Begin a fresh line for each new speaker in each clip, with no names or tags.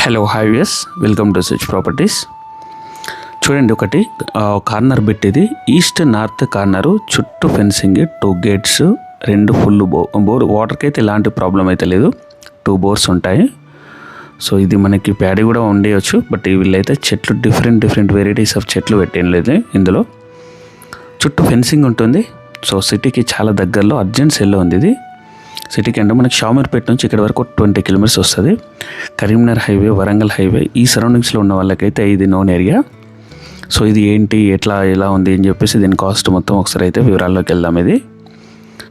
Hello highways welcome to switch properties. చూడండి, ఒకటి corner bit. ఇది ఈస్ట్ నార్త్ కార్నరు, చుట్టూ ఫెన్సింగ్, 2 గేట్స్, 2 ఫుల్ బోర్. వాటర్కి అయితే ఎలాంటి ప్రాబ్లం అయితే లేదు, 2 బోర్స్ ఉంటాయి. సో ఇది మనకి ప్యాడీ కూడా ఉండేయచ్చు, బట్ వీళ్ళైతే చెట్లు డిఫరెంట్ వెరైటీస్ ఆఫ్ చెట్లు పెట్టేం లేదు ఇందులో. చుట్టూ ఫెన్సింగ్ ఉంటుంది. సో సిటీకి చాలా దగ్గరలో, అర్జెంట్ సెల్లో ఉంది ఇది. సిటీకి అంటే మనకి షామీర్పేట నుంచి ఇక్కడ వరకు 20 కిలోమీటర్స్ వస్తుంది. కరీంనగర్ హైవే, వరంగల్ హైవే, ఈ సరౌండింగ్స్లో ఉన్న వాళ్ళకైతే ఇది నోన్ ఏరియా. సో ఇది ఏంటి, ఎలా ఉంది అని చెప్పేసి దీని కాస్ట్ మొత్తం ఒకసారి అయితే వివరాల్లోకి వెళ్దాం. ఇది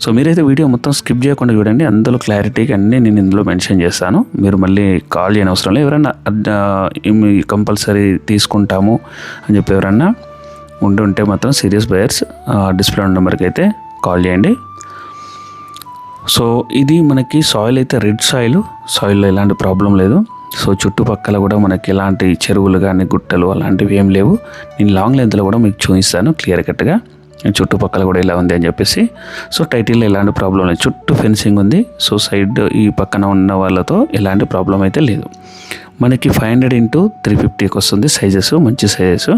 సో మీరైతే వీడియో మొత్తం స్కిప్ చేయకుండా చూడండి. అందులో క్లారిటీగా అన్నీ నేను ఇందులో మెన్షన్ చేస్తాను. మీరు మళ్ళీ కాల్ చేయని అవసరం లేదు. ఎవరైనా కంపల్సరీ తీసుకుంటాము అని చెప్పి ఎవరన్నా ఉంటే మాత్రం సీరియస్ బయర్స్ డిస్ప్లే నెంబర్కి అయితే కాల్ చేయండి. సో ఇది మనకి సాయిల్ అయితే రెడ్ సాయిల్లో ఎలాంటి ప్రాబ్లం లేదు. సో చుట్టుపక్కల కూడా మనకి ఎలాంటి చెరువులు కానీ గుట్టలు అలాంటివి ఏం లేవు. నేను లాంగ్ లెంత్లో కూడా మీకు చూపిస్తాను క్లియర్ కట్గా చుట్టుపక్కల కూడా ఇలా ఉంది అని చెప్పేసి. సో టైటిల్లో ఎలాంటి ప్రాబ్లం లేదు, చుట్టూ ఫెన్సింగ్ ఉంది. సో సైడ్ ఈ పక్కన ఉన్న వాళ్ళతో ఎలాంటి ప్రాబ్లం అయితే లేదు. మనకి 500 x 350 వస్తుంది సైజెస్, మంచి సైజెస్.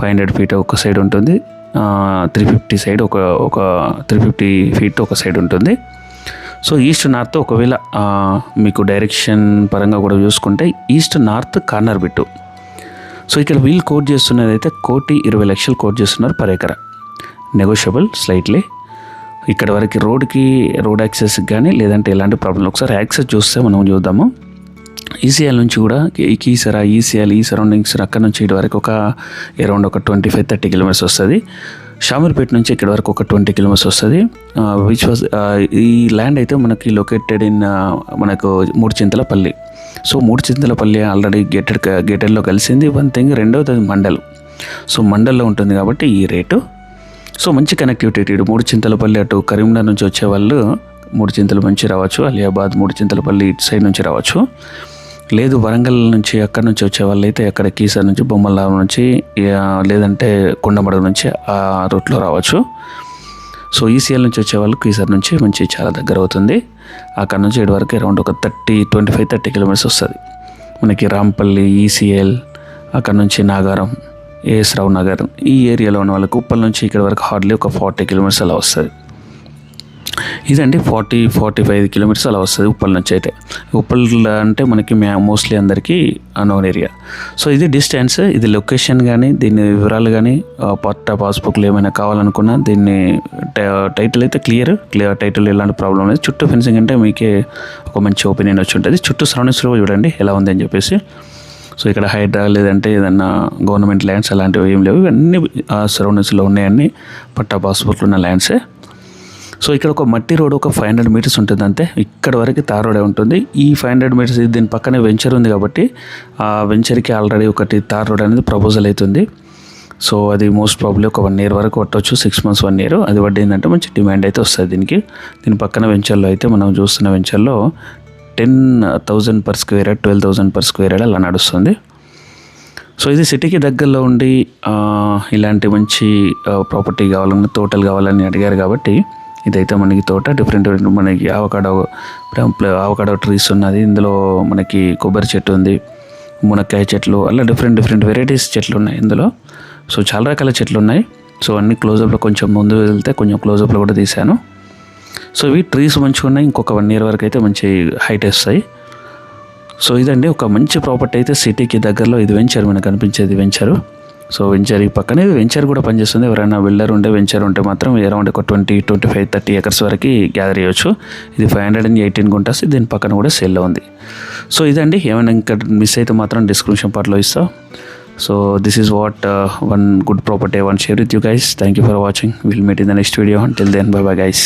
500 feet ఒక సైడ్ ఉంటుంది, 350 సైడ్ ఒక 350 feet ఒక సైడ్ ఉంటుంది. సో ఈస్ట్ నార్త్ ఒకవేళ మీకు డైరెక్షన్ పరంగా కూడా చూసుకుంటే east north corner bit. So ఇక్కడ వీళ్ళు కోట్ చేస్తున్నది అయితే 1,20,00,000 కోట్ చేస్తున్నారు పర్ ఎకరా, నెగోషియబుల్ స్లైట్లీ. ఇక్కడ వరకు రోడ్ యాక్సెస్కి కానీ లేదంటే ఎలాంటి ప్రాబ్లం. ఒకసారి యాక్సెస్ చూస్తే మనం చూద్దాము. ఈసీఎల్ నుంచి కూడా ఈసీఎల్ ఈ సరౌండింగ్స్ అక్కడ నుంచి ఇటు వరకు అరౌండ్ 25-30 కిలోమీటర్స్ వస్తుంది. షామీర్పేట నుంచి ఇక్కడ వరకు 20 కిలోమీటర్స్ వస్తుంది. ఈ ల్యాండ్ అయితే మనకి లొకేటెడ్ ఇన్ మనకు మూడుచింతలపల్లి. సో మూడుచింతలపల్లి ఆల్రెడీ గేటెడ్లో కలిసింది. వన్ థింగ్, రెండవది మండల్. సో మండల్లో ఉంటుంది కాబట్టి ఈ రేటు. సో మంచి కనెక్టివిటీ. ఇటు మూడుచింతలపల్లి అటు కరీంనగర్ నుంచి వచ్చేవాళ్ళు మూడుచింతల నుంచి రావచ్చు, అలియాబాద్ మూడుచింతలపల్లి ఇటు సైడ్ నుంచి రావచ్చు. లేదు వరంగల్ నుంచి అక్కడ నుంచి వచ్చే వాళ్ళు అయితే అక్కడ కీసర్ నుంచి, బొమ్మల నుంచి, లేదంటే కొండమడుగు నుంచి ఆ రూట్లో రావచ్చు. సో ఈసీఎల్ నుంచి వచ్చేవాళ్ళు కీసర్ నుంచి మంచి చాలా దగ్గర అవుతుంది. అక్కడ నుంచి ఇటు వరకు అరౌండ్ 25-30 కిలోమీటర్స్ వస్తుంది. మనకి రాంపల్లి, ఈసీఎల్, అక్కడ నుంచి నాగారం, ఏఎస్ రావు నగర్, ఈ ఏరియాలో ఉన్న వాళ్ళకి ఉప్పల్ నుంచి ఇక్కడ వరకు హార్డ్లీ 40 కిలోమీటర్స్ అలా వస్తుంది. ఇదండి 40-45 కిలోమీటర్స్ అలా వస్తుంది ఉప్పల్ నుంచి. అయితే ఉప్పల్ అంటే మనకి మోస్ట్లీ అందరికీ నోన్ ఏరియా. సో ఇది డిస్టెన్స్, ఇది లొకేషన్ కానీ దీని వివరాలు కానీ పాస్బుక్లు ఏమైనా కావాలనుకున్నా దీన్ని టైటిల్ అయితే క్లియర్ టైటిల్, ఎలాంటి ప్రాబ్లం లేదు. చుట్టూ ఫెన్సింగ్ అంటే మీకే ఒక మంచి ఒపీనియన్ వచ్చి ఉంటుంది. చుట్టూ సరౌండింగ్స్లో చూడండి ఎలా ఉంది అని చెప్పేసి. సో ఇక్కడ హైడ్రా లేదంటే ఏదన్నా గవర్నమెంట్ ల్యాండ్స్ అలాంటివి ఏం లేవు, ఇవన్నీ సరౌండింగ్స్లో ఉన్నాయన్నీ పట్టా పాస్బుక్లు ఉన్న ల్యాండ్సే. సో ఇక్కడ ఒక మట్టి రోడ్ 500 మీటర్స్ ఉంటుంది అంతే. ఇక్కడ వరకు తార్ రోడే ఉంటుంది. ఈ 500 మీటర్స్ దీని పక్కనే వెంచర్ ఉంది కాబట్టి ఆ వెంచర్కి ఆల్రెడీ ఒకటి తార్ రోడ్ అనేది ప్రపోజల్ అవుతుంది. సో అది మోస్ట్ ప్రాబ్లీ 1 year వరకు పట్టవచ్చు, 6 months 1 year. అది పడిందంటే మంచి డిమాండ్ అయితే వస్తుంది దీనికి. దీని పక్కన వెంచర్లో అయితే మనం చూస్తున్న వెంచర్లో 10,000 per square yard, 12,000 per square yard అలా నడుస్తుంది. సో ఇది సిటీకి దగ్గరలో ఉండి ఇలాంటి మంచి ప్రాపర్టీ కావాలని, తోటలు కావాలని అడిగారు కాబట్టి ఇదైతే మనకి తోట డిఫరెంట్. మనకి ఆవకాడో ట్రీస్ ఉన్నది ఇందులో, మనకి కొబ్బరి చెట్టు ఉంది, మునక్కాయ చెట్లు, అలా డిఫరెంట్ వెరైటీస్ చెట్లు ఉన్నాయి ఇందులో. సో చాలా రకాల చెట్లు ఉన్నాయి. సో అన్ని క్లోజప్లో కొంచెం ముందు వెళ్తే కొంచెం క్లోజప్లో కూడా తీశాను. సో ఇవి ట్రీస్ మంచిగా ఉన్నాయి. ఇంకొక 1 year వరకు అయితే మంచి హైట్ వస్తాయి. సో ఇదండి ఒక మంచి ప్రాపర్టీ అయితే సిటీకి దగ్గరలో. ఇది వెంచర్, మనకు కనిపించేది వెంచరు. సో వెంచర్ ఈ పక్కనే వెంచర్ కూడా పనిచేస్తుంది. ఎవరైనా వెంచర్ ఉంటే మాత్రం అరౌండ్ 20-25-30 acres వరకు గ్యాదర్ చేయవచ్చు. ఇది 518 గుంటాస్. దీని పక్కన కూడా సేల్లో ఉంది. సో ఇదండి, ఏమైనా ఇంకా మిస్ అయితే మాత్రం డిస్క్రిప్షన్ పార్ట్లో ఇస్తా. So this is what one good property I want to share with you guys. Thank you for watching. We'll meet in the next video. Until then, bye bye guys.